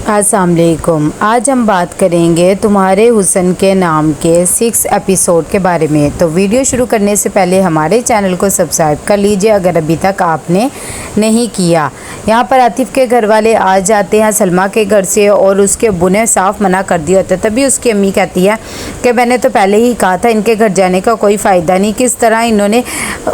अस्सलाम वालेकुम। आज हम बात करेंगे तुम्हारे हुस्न के नाम के 6 एपिसोड के बारे में। तो वीडियो शुरू करने से पहले हमारे चैनल को सब्सक्राइब कर लीजिए अगर अभी तक आपने नहीं किया। यहाँ पर आतिफ के घर वाले आ जाते हैं सलमा के घर से और उसके अब्बू ने साफ मना कर दिया होता है। तभी उसकी अम्मी कहती है कि मैंने तो पहले ही कहा था इनके घर जाने का कोई फ़ायदा नहीं, किस तरह इन्होंने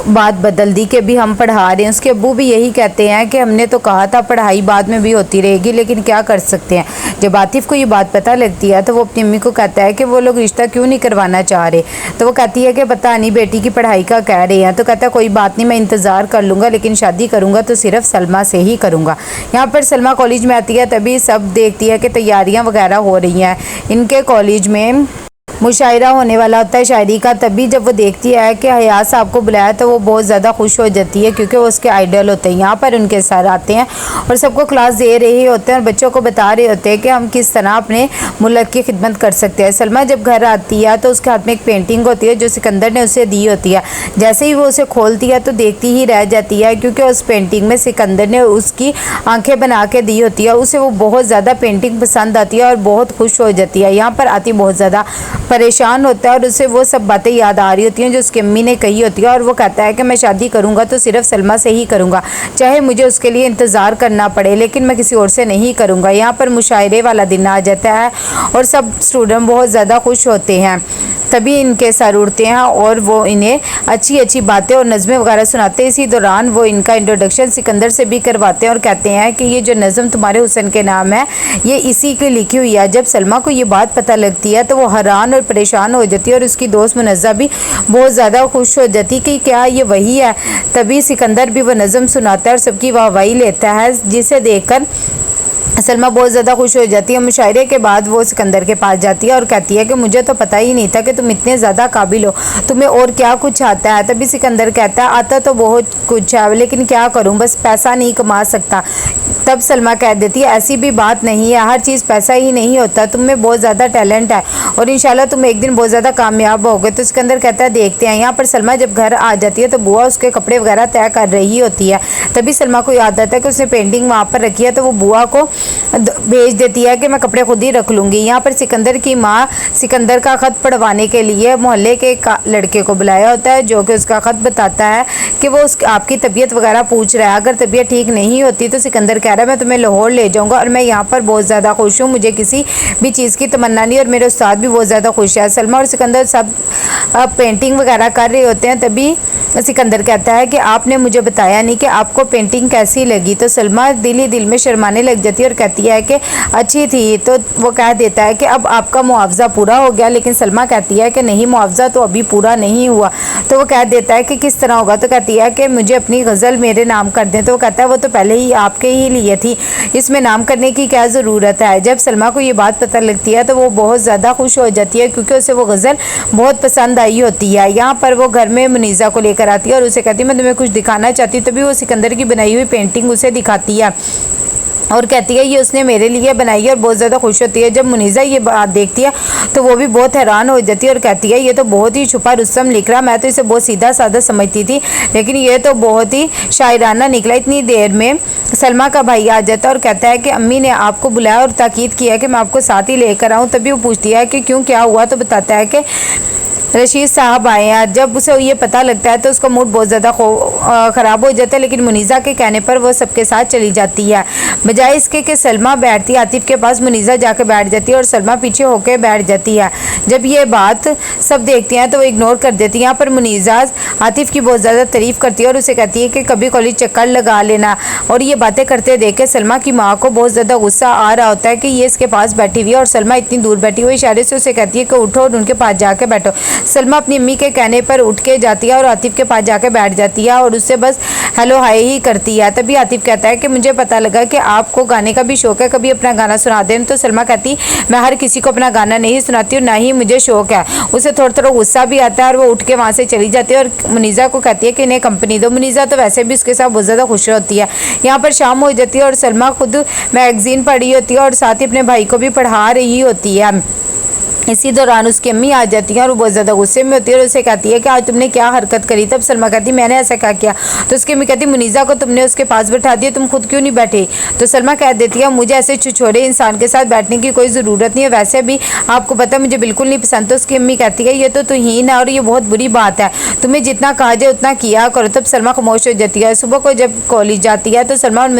बात बदल दी कि अभी हम पढ़ा रहे हैं। उसके अब्बू भी यही कहते हैं कि हमने तो कहा था पढ़ाई बाद में भी होती रहेगी, लेकिन क्या कर सकते हैं। जब आतिफ को ये बात पता लगती है तो वो अपनी अम्मी को कहता है कि वो लोग रिश्ता क्यों नहीं करवाना चाह रहे। तो वो कहती है कि पता नहीं बेटी की पढ़ाई का कह रहे हैं। तो कहता है कोई बात नहीं, मैं इंतज़ार कर लूँगा, लेकिन शादी करूँगा तो सिर्फ सलमा से ही करूँगा। यहाँ पर सलमा कॉलेज में आती है, तभी सब देखती है कि तैयारियाँ वगैरह हो रही हैं इनके कॉलेज में। मुशायरा होने वाला होता है शायरी का। तभी जब वो देखती है कि हयात साहब को बुलाया तो वो बहुत ज़्यादा खुश हो जाती है, क्योंकि वो उसके आइडल होते हैं। यहाँ पर उनके सर आते हैं और सबको क्लास दे रहे होते हैं और बच्चों को बता रहे होते हैं कि हम किस तरह अपने मुल्क की खिदमत कर सकते हैं। सलमा जब घर आती है तो उसके हाथ में एक पेंटिंग होती है जो सिकंदर ने उसे दी होती है। जैसे ही वो उसे खोलती है तो देखती ही रह जाती है, क्योंकि उस पेंटिंग में सिकंदर ने उसकी आंखें बना के दी होती है। उसे वो बहुत ज़्यादा पेंटिंग पसंद आती है और बहुत खुश हो जाती है। यहाँ पर आती बहुत ज़्यादा परेशान होता है और उसे वो सब बातें याद आ रही होती हैं जो उसकी अम्मी ने कही होती है। और वो कहता है कि मैं शादी करूँगा तो सिर्फ सलमा से ही करूँगा, चाहे मुझे उसके लिए इंतज़ार करना पड़े, लेकिन मैं किसी और से नहीं करूँगा। यहाँ पर मुशायरे वाला दिन आ जाता है और सब स्टूडेंट बहुत ज़्यादा खुश होते हैं। तभी इनके सर उड़ते हैं और वो इन्हें अच्छी अच्छी बातें और नज़में वगैरह सुनाते हैं। इसी दौरान वो इनका इंट्रोडक्शन सिकंदर से भी करवाते हैं और कहते हैं कि ये जो नज़म तुम्हारे हुस्न के नाम है ये इसी की लिखी हुई है। जब सलमा को ये बात पता लगती है तो वो हैरान और परेशान हो जाती है और उसकी दोस्त मुनज़्ज़ा भी बहुत ज़्यादा खुश हो जाती कि क्या ये वही है। तभी सिकंदर भी वो नज़म सुनाता है और सबकी वाहवाही लेता है, जिसे देखकर सलमा बहुत ज़्यादा खुश हो जाती है। मुशायरे के बाद वो सिकंदर के पास जाती है और कहती है कि मुझे तो पता ही नहीं था कि तुम इतने ज़्यादा काबिल हो, तुम्हें और क्या कुछ आता है। तभी सिकंदर कहता है आता तो बहुत कुछ है, लेकिन क्या करूं, बस पैसा नहीं कमा सकता। तब सलमा कह देती है ऐसी भी बात नहीं है, हर चीज़ पैसा ही नहीं होता, तुम में बहुत ज़्यादा टैलेंट है और इंशाल्लाह तुम एक दिन बहुत ज़्यादा कामयाब होगे। तो सिकंदर कहता है देखते हैं। यहाँ पर सलमा जब घर आ जाती है तो बुआ उसके कपड़े वगैरह तय कर रही होती है। तभी सलमा को याद आता है कि उसने पेंटिंग वहाँ पर रखी है, तो वो बुआ को भेज देती है कि मैं कपड़े खुद ही रख लूँगी। यहाँ पर सिकंदर की माँ सिकंदर का ख़त पढ़वाने के लिए मोहल्ले के लड़के को बुलाया होता है, जो कि उसका ख़त बताता है कि वो आपकी तबीयत वगैरह पूछ रहा है। अगर तबीयत ठीक नहीं होती तो सिकंदर कह रहा है मैं तुम्हें लाहौर ले जाऊँगा और मैं यहाँ पर बहुत ज़्यादा खुश हूँ, मुझे किसी भी चीज़ की तमन्ना नहीं और मेरे उस्ताद भी बहुत ज़्यादा खुश है। सलमा और सिकंदर सब पेंटिंग वगैरह कर रहे होते हैं। तभी सिकंदर कहता है कि आपने मुझे बताया नहीं कि आपको पेंटिंग कैसी लगी। तो सलमा दिल ही दिल में शर्माने लग जाती है और कहती है कि अच्छी थी। तो वो कह देता है कि अब आपका मुआवजा पूरा हो गया, लेकिन सलमा कहती है कि नहीं, मुआवजा तो अभी पूरा नहीं हुआ। तो वो कह देता है कि किस तरह होगा। तो कहती है कि मुझे अपनी गज़ल मेरे नाम कर दें। तो वो कहता है वो तो पहले ही आपके ही लिए थी, इसमें नाम करने की क्या ज़रूरत है। जब सलमा को ये बात पता लगती है तो वो बहुत ज़्यादा खुश हो जाती है, क्योंकि उसे वो गज़ल बहुत पसंद आई होती है। यहाँ पर वो घर में मुनीज़ा को लेकर आती है और उसे कहती है मैं तुम्हें कुछ दिखाना चाहती हूँ। तभी वो सिकंदर की बनाई हुई पेंटिंग उसे दिखाती है और कहती है ये उसने मेरे लिए बनाई है और बहुत ज़्यादा खुश होती है। जब मुनीज़ा ये बात देखती है तो वो भी बहुत हैरान हो जाती है और कहती है ये तो बहुत ही छुपा रुस्तम लिख रहा, मैं तो इसे बहुत सीधा साधा समझती थी, लेकिन ये तो बहुत ही शायराना निकला। इतनी देर में सलमा का भाई आ जाता है और कहता है कि अम्मी ने आपको बुलाया और ताकीद किया कि मैं आपको साथ ही लेकर आऊँ। तभी वो पूछती है कि क्यों, क्या हुआ। तो बताता है कि रशीद साहब आए हैं। जब उसे ये पता लगता है तो उसका मूड बहुत ज़्यादा ख़राब हो जाता है, लेकिन मुनीज़ा के कहने पर वो सबके साथ चली जाती है। बजाय इसके कि सलमा बैठती है आतिफ के पास, मुनीज़ा जाकर बैठ जाती है और सलमा पीछे होकर बैठ जाती है। जब ये बात सब देखती हैं तो वो इग्नोर कर देती है। यहाँ पर मुनीज़ा आतिफ की बहुत ज़्यादा तारीफ़ करती है और उसे कहती है कि कभी कॉलेज चक्कर लगा लेना। और ये बातें करते देख के सलमा की माँ को बहुत ज़्यादा गुस्सा आ रहा होता है कि ये इसके पास बैठी हुई है और सलमा इतनी दूर बैठी हुई। इशारे से उसे कहती है कि उठो और उनके पास जाके बैठो। सलमा अपनी अम्मी के कहने पर उठ के जाती है और आतिफ के पास जाके बैठ जाती है और उससे बस हेलो हाय ही करती है। तभी आतिफ कहता है कि मुझे पता लगा कि आपको गाने का भी शौक़ है, कभी अपना गाना सुना दें। तो सलमा कहती मैं हर किसी को अपना गाना नहीं सुनाती और ना ही मुझे शौक़ है। उसे थोड़ा थोड़ा गुस्सा भी आता है और वो उठ के वहाँ से चली जाती है और मुनीज़ा को कहती है कि इन्हें कंपनी दो। मुनीज़ा तो वैसे भी उसके साथ बहुत ज़्यादा खुश होती है। यहाँ पर शाम हो जाती है और सलमा खुद मैगज़ीन पढ़ी होती है और साथ ही अपने भाई को भी पढ़ा रही होती है। इसी दौरान उसकी अम्मी आ जाती है और वो बहुत ज़्यादा गुस्से में होती है और उसे कहती है कि आज तुमने क्या हरकत करी। तब सलमा कहती है मैंने ऐसा क्या किया। तो उसकी अम्मी कहती मुनीज़ा को तुमने उसके पास बैठा दिया, तुम खुद क्यों नहीं बैठे। तो सलमा कह देती है मुझे ऐसे छुछोरे इंसान के साथ बैठने की कोई ज़रूरत नहीं है, वैसे भी आपको पता है मुझे बिल्कुल नहीं पसंद। तो उसकी अम्मी कहती है ये तो तुहीन है और ये बहुत बुरी बात है, तुम्हें जितना कहा जाए उतना किया करो। तब सलमा खामोश हो जाती है। सुबह को जब कॉलेज जाती है तो सलमा और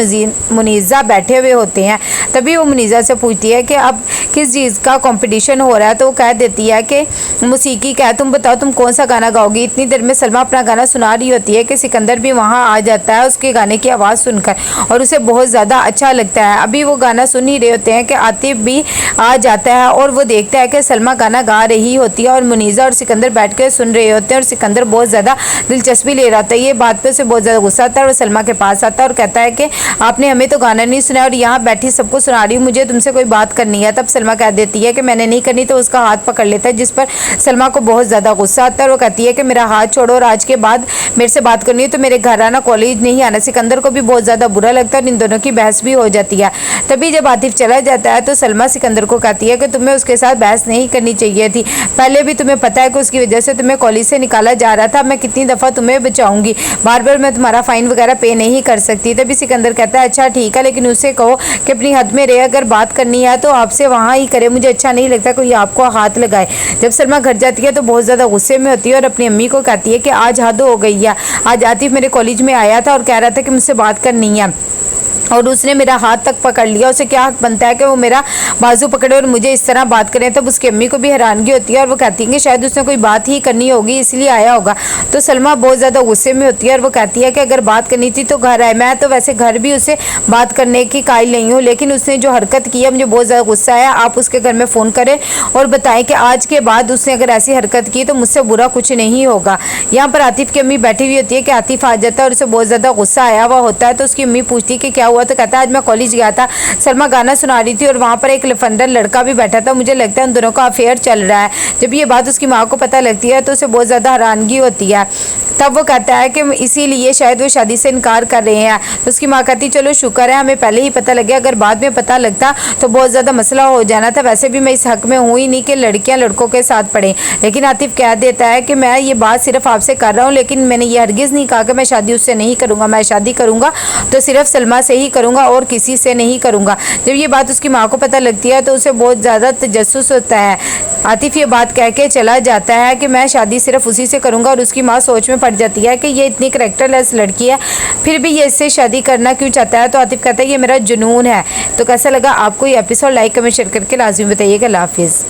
मुनीज़ा बैठे हुए होते हैं। तभी वो मुनीज़ा से पूछती है कि अब किस चीज़ का कंपटीशन हो रहा है। तो वो कह देती है कि मौसीकी का है, तुम बताओ तुम कौन सा गाना गाओगी। इतनी देर में सलमा अपना गाना सुना रही होती है कि सिकंदर भी वहाँ आ जाता है उसके गाने की आवाज़ सुनकर और उसे बहुत ज़्यादा अच्छा लगता है। अभी वो गाना सुन ही रहे होते हैं कि आतिफ भी आ जाता है और वो देखता है कि सलमा गाना गा रही होती है और मुनीज़ा और सिकंदर बैठ कर सुन रहे होते हैं और सिकंदर बहुत ज़्यादा दिलचस्पी ले रहा होता है। ये बात पर उसे बहुत ज़्यादा गुस्सा आता है और सलमा के पास आता है और कहता है कि आपने हमें तो गाना नहीं सुना और यहाँ बैठी सबको सुना रही हूँ, मुझे तुमसे कोई बात करनी है। तब सलमा कह देती है कि मैंने नहीं करनी। तो उसका हाथ पकड़ लेता है जिस पर सलमा को बहुत ज़्यादा गुस्सा आता है और वो कहती है कि मेरा हाथ छोड़ो और आज के बाद मेरे से बात करनी है तो मेरे घर आना, कॉलेज नहीं आना। सिकंदर को भी बहुत ज़्यादा बुरा लगता है और इन दोनों की बहस भी हो जाती है। तभी जब आतिफ चला जाता है तो सलमा सिकंदर को कहती है कि तुम्हें उसके साथ बहस नहीं करनी चाहिए थी, पहले भी तुम्हें पता है कि उसकी वजह से तुम्हें कॉलेज से निकाला जा रहा था, मैं कितनी दफ़ा तुम्हें बचाऊंगी, बार बार मैं तुम्हारा फ़ाइन वगैरह पे नहीं कर सकती। तभी सिकंदर कहता है अच्छा ठीक है, लेकिन उससे कहो कि अपनी हद में रहे, अगर बात करनी है तो आपसे वहाँ ही करे, मुझे अच्छा नहीं लगता कोई आपको हाथ लगाए। जब सलमा घर जाती है तो बहुत ज़्यादा गुस्से में होती है और अपनी अम्मी को कहती है कि आज हद हो गई है, आज आतिफ मेरे कॉलेज में आया था और कह रहा था कि मुझसे बात करनी है और उसने मेरा हाथ तक पकड़ लिया, उसे क्या हक बनता है कि वो मेरा बाजू पकड़े और मुझे इस तरह बात करें। तब उसकी अम्मी को भी हैरानगी होती है और वो कहती है कि शायद उसने कोई बात ही करनी होगी इसलिए आया होगा। तो सलमा बहुत ज़्यादा गुस्से में होती है और वो कहती है कि अगर बात करनी थी तो घर आए, मैं तो वैसे घर भी उसे बात करने की कायल नहीं हूँ, लेकिन उसने जो हरकत की है मुझे बहुत ज़्यादा गुस्सा आया। आप उसके घर में फ़ोन करें और बताएं कि आज के बाद उसने अगर ऐसी हरकत की तो मुझसे बुरा कुछ नहीं होगा। यहाँ पर आतिफ की अम्मी बैठी हुई होती है कि आतिफ आ जाता है और उसे बहुत ज़्यादा गुस्सा आया हुआ होता है। तो उसकी अम्मी पूछती है कि क्या हुआ। तो कहता है आज मैं कॉलेज गया था, सलमा गाना सुना रही थी और वहाँ पर एक लफंडर लड़का भी बैठा था, मुझे लगता है उन दोनों का अफेयर चल रहा है। जब ये बात उसकी माँ को पता लगती है तो उसे बहुत ज़्यादा हैरानगी होती है। तब वो कहता है कि इसीलिए शायद वो शादी से इनकार कर रहे हैं। तो उसकी माँ कहती चलो शुक्र है हमें पहले ही पता लग गया, अगर बाद में पता लगता तो बहुत ज़्यादा मसला हो जाना था। वैसे भी मैं इस हक में हूँ ही नहीं कि लड़कियाँ लड़कों के साथ पढ़ें। लेकिन आतिफ कह देता है कि मैं ये बात सिर्फ आपसे कर रहा हूँ, लेकिन मैंने ये हरगिज़ नहीं कहा कि मैं शादी उससे नहीं करूँगा, मैं शादी करूँगा तो सिर्फ सलमा से ही करूँगा और किसी से नहीं करूँगा। जब ये बात उसकी माँ को पता लगती है तो उसे बहुत ज़्यादा तजस्सुस होता है। आतिफ ये बात कह के चला जाता है कि मैं शादी सिर्फ उसी से करूँगा और उसकी माँ सोच में पड़ जाती है कि ये इतनी करैक्टरलेस लड़की है फिर भी ये इससे शादी करना क्यों चाहता है। तो आतिफ कहता है ये मेरा जुनून है। तो कैसा लगा आपको ये एपिसोड, लाइक कमेंट शेयर करके लाजमी बताइएगा। अल्लाह हाफिज़।